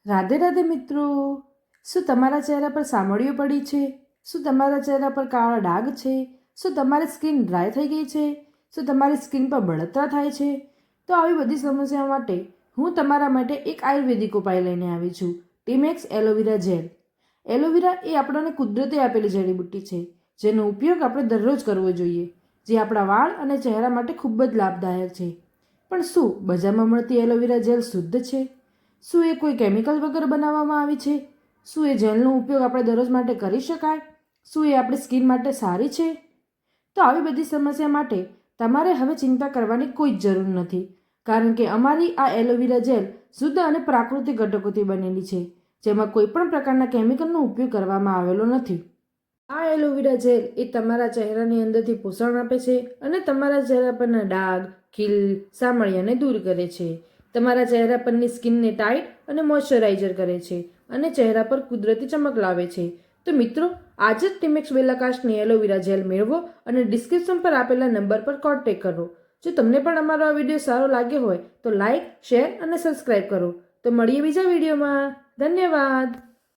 રાધે રાધે મિત્રો. શું તમારા ચહેરા પર સામળીઓ પડી છે? શું તમારા ચહેરા પર કાળા ડાઘ છે? શું તમારી સ્કિન ડ્રાય થઈ ગઈ છે? શું તમારી સ્કિન પર બળતરા થાય છે? તો આવી બધી સમસ્યાઓ માટે હું તમારા માટે એક આયુર્વેદિક ઉપાય લઈને આવી છું, ટીમેક્સ એલોવેરા જેલ. એલોવેરા એ આપણને કુદરતે આપેલી જડીબુટ્ટી છે, જેનો ઉપયોગ આપણે દરરોજ કરવો જોઈએ, જે આપણા વાળ અને ચહેરા માટે ખૂબ જ લાભદાયક છે. પણ શું બજારમાં મળતી એલોવેરા જેલ શુદ્ધ છે? શું એ કોઈ કેમિકલ વગર બનાવવામાં આવી છે? શું એ જેલનો ઉપયોગ આપણે દરરોજ માટે કરી શકાય? શું એ આપણી સ્કિન માટે સારી છે? તો આવી બધી સમસ્યા માટે તમારે હવે ચિંતા કરવાની કોઈ જ જરૂર નથી, કારણ કે અમારી આ એલોવેરા જેલ શુદ્ધ અને પ્રાકૃતિક ઘટકોથી બનેલી છે, જેમાં કોઈ પણ પ્રકારના કેમિકલનો ઉપયોગ કરવામાં આવેલો નથી. આ એલોવેરા જેલ એ તમારા ચહેરાની અંદરથી પોષણ આપે છે અને તમારા ચહેરા પરના ડાઘ, ખીલ, સામળિયાને દૂર કરે છે. તમારા ચહેરા પરની સ્કિનને ટાઈટ અને મોઇશ્ચરાઇઝર કરે છે અને ચહેરા પર કુદરતી ચમક લાવે છે. તો મિત્રો, આજે જ ટીમેક્સ વેલાકાસ્ટની એલોવેરા જેલ મેળવો અને ડિસ્ક્રિપ્શન પર આપેલા નંબર પર કોન્ટેક્ટ કરો. જો તમને પણ અમારો આ વિડીયો સારો લાગ્યો હોય તો લાઇક, શેર અને સબસ્ક્રાઈબ કરો. તો મળીએ બીજા વિડીયોમાં. ધન્યવાદ.